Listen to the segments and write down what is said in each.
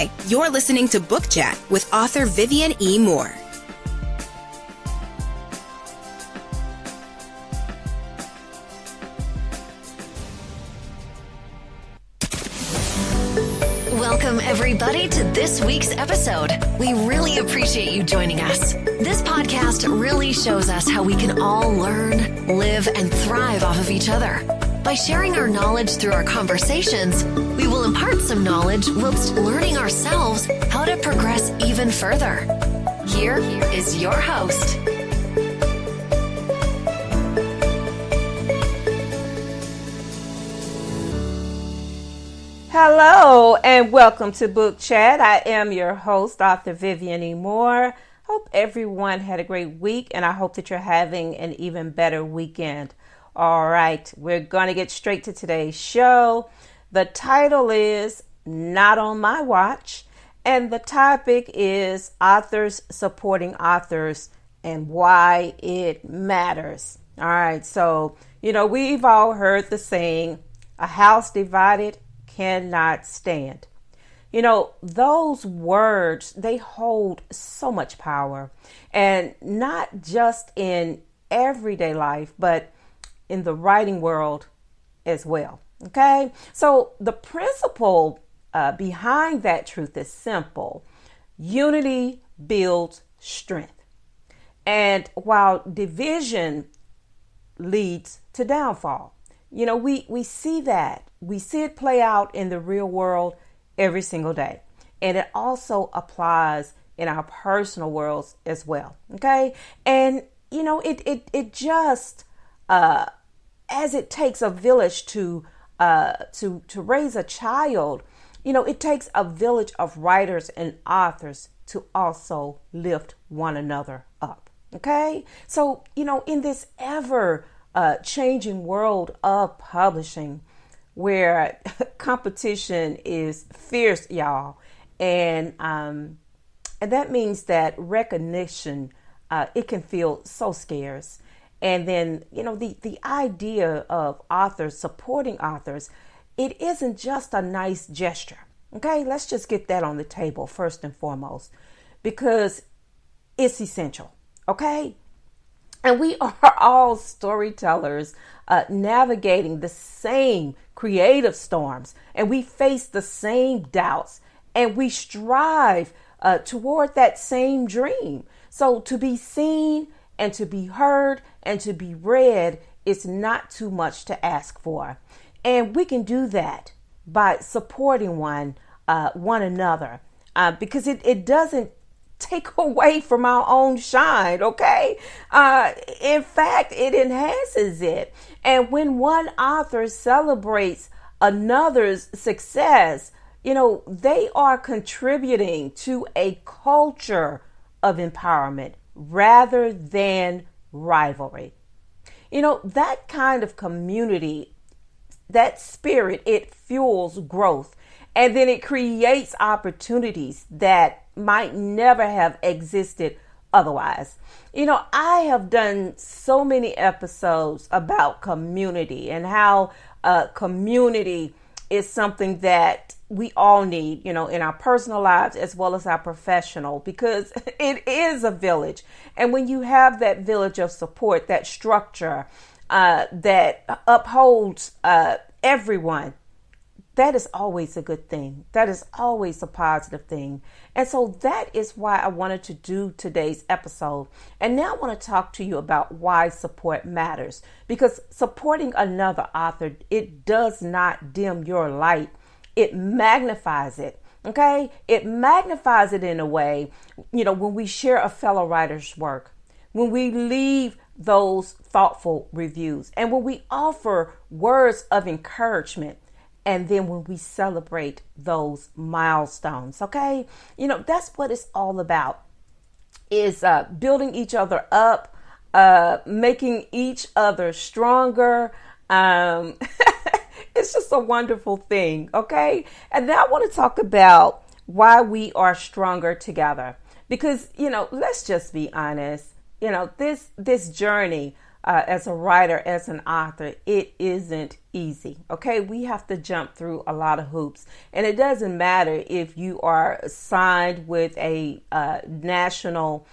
Hi, you're listening to Book Chat with author Vivian E. Moore. Welcome, everybody, to this week's episode. We really appreciate you joining us. This podcast really shows us how we can all learn, live, and thrive off of each other. By sharing our knowledge through our conversations, we will impart some knowledge whilst learning ourselves how to progress even further. Here is your host. Hello and welcome to Book Chat. I am your host, Author Vivian E. Moore. Hope everyone had a great week and I hope that you're having an even better weekend. All right, we're going to get straight to today's show. The title is Not on My Watch, and the topic is authors supporting authors and why it matters. All right, so, we've all heard the saying, a house divided cannot stand. Those words, they hold so much power, and not just in everyday life, but in the writing world as well. Okay, so the principle behind that truth is simple. Unity builds strength. And while division leads to downfall, we see that. We see it play out in the real world every single day. And it also applies in our personal worlds as well. Okay, and it just as it takes a village to raise a child, it takes a village of writers and authors to also lift one another up. Okay, so in this ever changing world of publishing, where competition is fierce, y'all, and that means that recognition it can feel so scarce. And then, the idea of authors supporting authors, it isn't just a nice gesture. Okay, let's just get that on the table first and foremost, because it's essential. Okay, and we are all storytellers navigating the same creative storms, and we face the same doubts, and we strive toward that same dream. So to be seen and to be heard and to be read is not too much to ask for. And we can do that by supporting one another because it doesn't take away from our own shine, okay? In fact, it enhances it. And when one author celebrates another's success, they are contributing to a culture of empowerment rather than rivalry. That kind of community, that spirit, it fuels growth, and then it creates opportunities that might never have existed otherwise. I have done so many episodes about community and how community is something that we all need, in our personal lives as well as our professional, because it is a village. And when you have that village of support, that structure that upholds everyone, that is always a good thing. That is always a positive thing. And so that is why I wanted to do today's episode. And now I want to talk to you about why support matters, because supporting another author, it does not dim your light. It magnifies it. Okay. It magnifies it in a way, when we share a fellow writer's work, when we leave those thoughtful reviews, and when we offer words of encouragement, and then when we celebrate those milestones. Okay. That's what it's all about, is building each other up, making each other stronger. It's just a wonderful thing. Okay. And now I want to talk about why we are stronger together, because, let's just be honest, this journey as a writer, as an author, it isn't easy. Okay, we have to jump through a lot of hoops, and it doesn't matter if you are signed with a national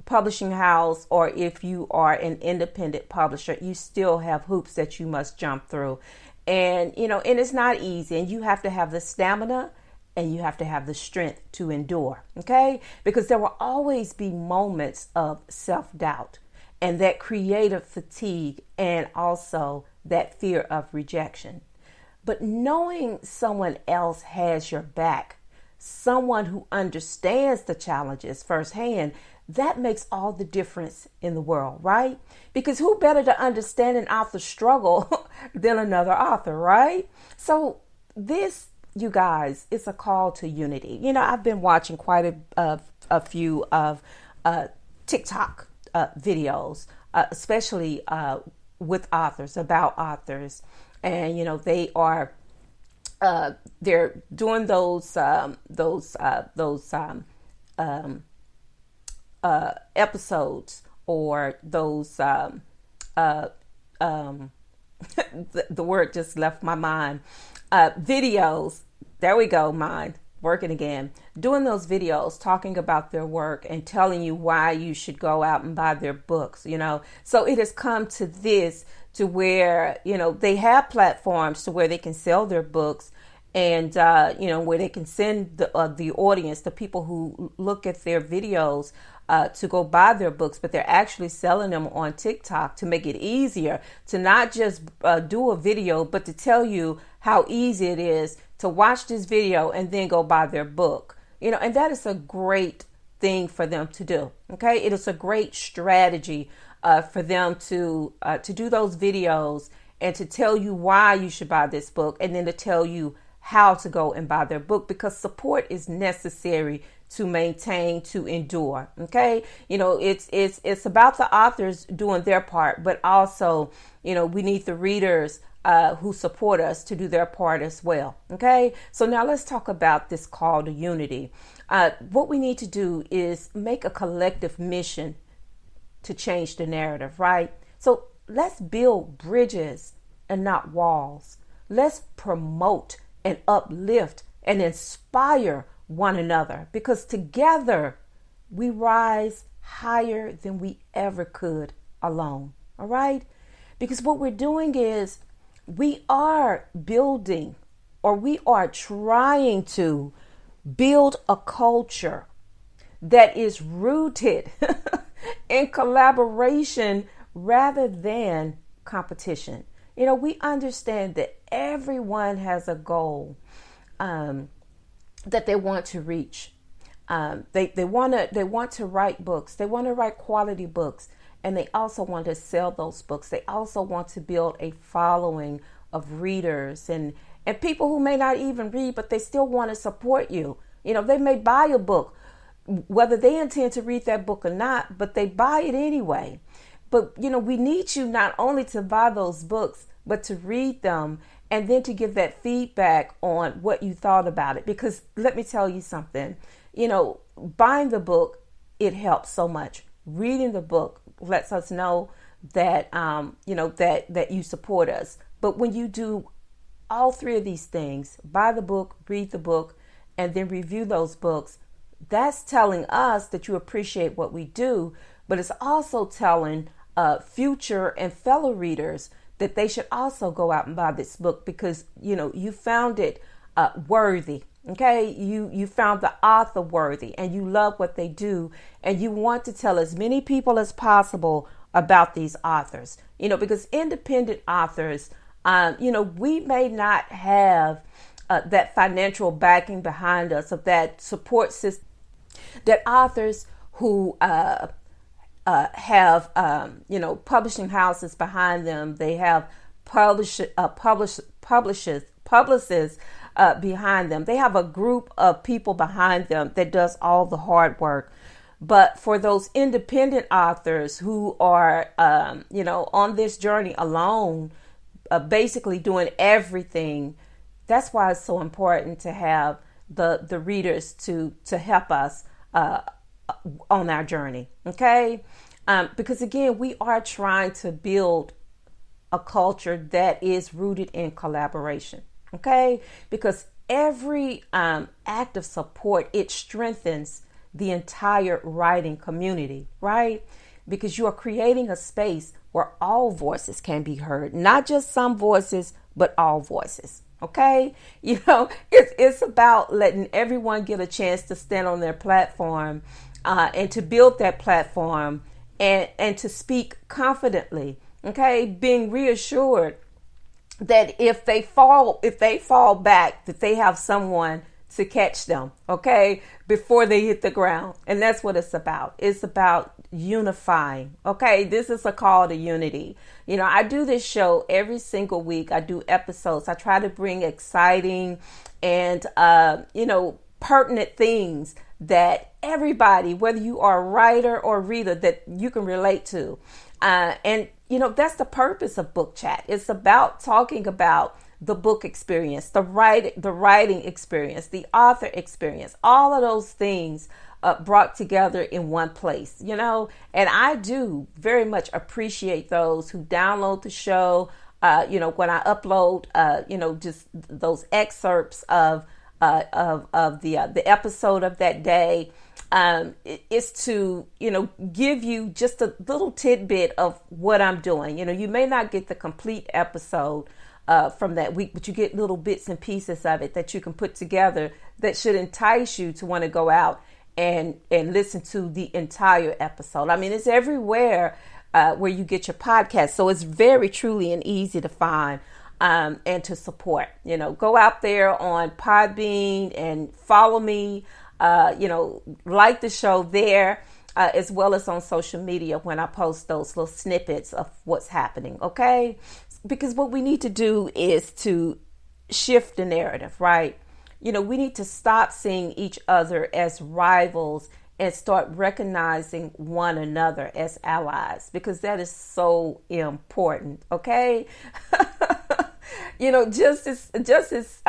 publishing house or if you are an independent publisher. You still have hoops that you must jump through, and and it's not easy, and you have to have the stamina and you have to have the strength to endure. Okay, because there will always be moments of self-doubt and that creative fatigue and also that fear of rejection. But knowing someone else has your back, someone who understands the challenges firsthand, that makes all the difference in the world, right? Because who better to understand an author's struggle than another author, right? So this, you guys, it's a call to unity. I've been watching quite a few of TikTok videos, especially with authors, about authors, and they are they're doing those episodes, or those the word just left my mind, videos. There we go, mind working again. Doing those videos, talking about their work and telling you why you should go out and buy their books, So it has come to this, to where, they have platforms to where they can sell their books, and, where they can send the audience, the people who look at their videos, to go buy their books, but they're actually selling them on TikTok to make it easier to not just do a video, but to tell you how easy it is to watch this video and then go buy their book. And that is a great thing for them to do. Okay, it is a great strategy for them to do those videos and to tell you why you should buy this book, and then to tell you how to go and buy their book, because support is necessary to maintain, to endure. Okay, it's about the authors doing their part, but also we need the readers who support us to do their part as well. Okay, so now let's talk about this call to unity. What we need to do is make a collective mission to change the narrative, right? So let's build bridges and not walls. Let's promote and uplift and inspire one another, because together we rise higher than we ever could alone. All right? Because what we're doing is we are building, or we are trying to build a culture that is rooted in collaboration rather than competition. We understand that everyone has a goal that they want to reach. They want to write books. They want to write quality books, and they also want to sell those books. They also want to build a following of readers and people who may not even read, but they still want to support you. They may buy a book, whether they intend to read that book or not, but they buy it anyway. But, we need you not only to buy those books, but to read them and then to give that feedback on what you thought about it. Because let me tell you something, buying the book, it helps so much. Reading the book lets us know that, that you support us. But when you do all three of these things, buy the book, read the book, and then review those books, that's telling us that you appreciate what we do, but it's also telling future and fellow readers that they should also go out and buy this book, because you found it worthy. Okay, you found the author worthy, and you love what they do, and you want to tell as many people as possible about these authors. Because independent authors, we may not have that financial backing behind us, of that support system that authors who have publishing houses behind them. They have publicists behind them. They have a group of people behind them that does all the hard work. But for those independent authors who are, on this journey alone, basically doing everything, that's why it's so important to have the readers to help us on our journey. Okay. Because again, we are trying to build a culture that is rooted in collaboration. Okay, because every act of support, it strengthens the entire writing community, right? Because you are creating a space where all voices can be heard, not just some voices, but all voices. Okay, it's about letting everyone get a chance to stand on their platform and to build that platform and to speak confidently. Okay, being reassured that if they fall back, that they have someone to catch them, okay, before they hit the ground. And that's what it's about. It's about unifying. Okay, this is a call to unity. I do this show every single week. I do episodes. I try to bring exciting and, pertinent things that everybody, whether you are a writer or reader, that you can relate to. And that's the purpose of Book Chat. It's about talking about the book experience, the writing experience, the author experience, all of those things brought together in one place, and I do very much appreciate those who download the show. When I upload, just those excerpts of the episode of that day, is to, give you just a little tidbit of what I'm doing. You may not get the complete episode from that week, but you get little bits and pieces of it that you can put together that should entice you to want to go out and listen to the entire episode. I mean, it's everywhere where you get your podcast. So it's very truly and easy to find and to support. Go out there on Podbean and follow me, like the show there, as well as on social media when I post those little snippets of what's happening. Okay. Because what we need to do is to shift the narrative, right? We need to stop seeing each other as rivals and start recognizing one another as allies, because that is so important. Okay. Just as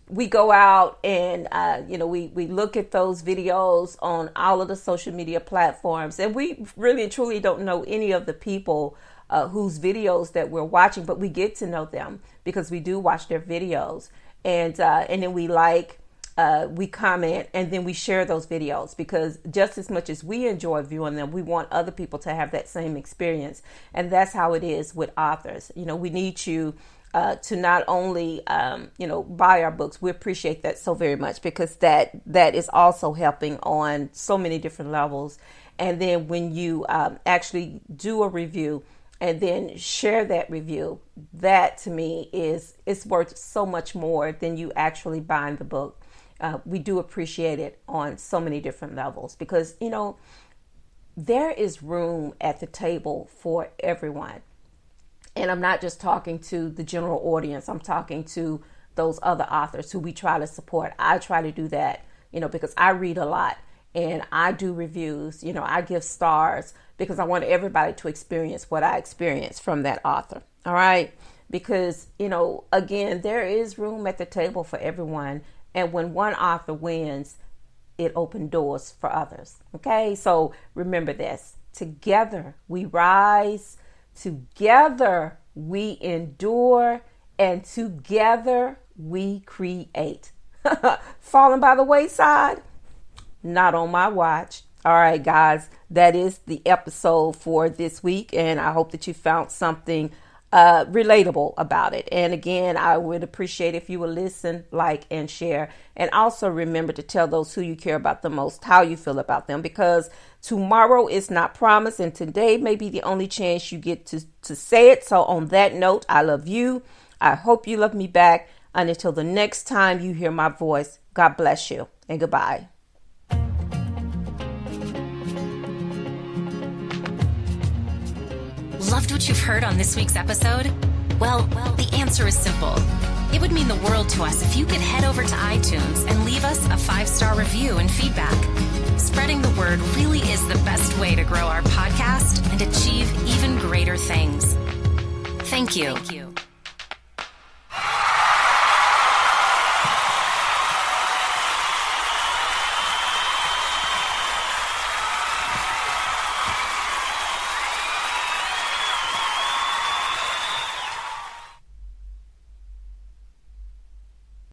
we go out and, we look at those videos on all of the social media platforms, and we really and truly don't know any of the people whose videos that we're watching, but we get to know them because we do watch their videos, and then we we comment, and then we share those videos, because just as much as we enjoy viewing them, we want other people to have that same experience. And that's how it is with authors. We need you to not only buy our books. We appreciate that so very much, because that is also helping on so many different levels. And then when you actually do a review and then share that review, that to me it's worth so much more than you actually buying the book. We do appreciate it on so many different levels, because there is room at the table for everyone. And I'm not just talking to the general audience. I'm talking to those other authors who we try to support. I try to do that, because I read a lot and I do reviews. I give stars because I want everybody to experience what I experienced from that author. All right. Because, again, there is room at the table for everyone. And when one author wins, it opens doors for others. Okay. So remember this: together we rise, together we endure, and together we create. Falling by the wayside? Not on my watch. All right, guys, that is the episode for this week, and I hope that you found something relatable about it. And again, I would appreciate if you would listen, like, and share. And also remember to tell those who you care about the most how you feel about them, because tomorrow is not promised, and today may be the only chance you get to say it. So on that note, I love you. I hope you love me back. And until the next time you hear my voice, God bless you and goodbye. Loved what you've heard on this week's episode? Well, the answer is simple. It would mean the world to us if you could head over to iTunes and leave us a 5-star review and feedback. Spreading the word really is the best way to grow our podcast and achieve even greater things. Thank you.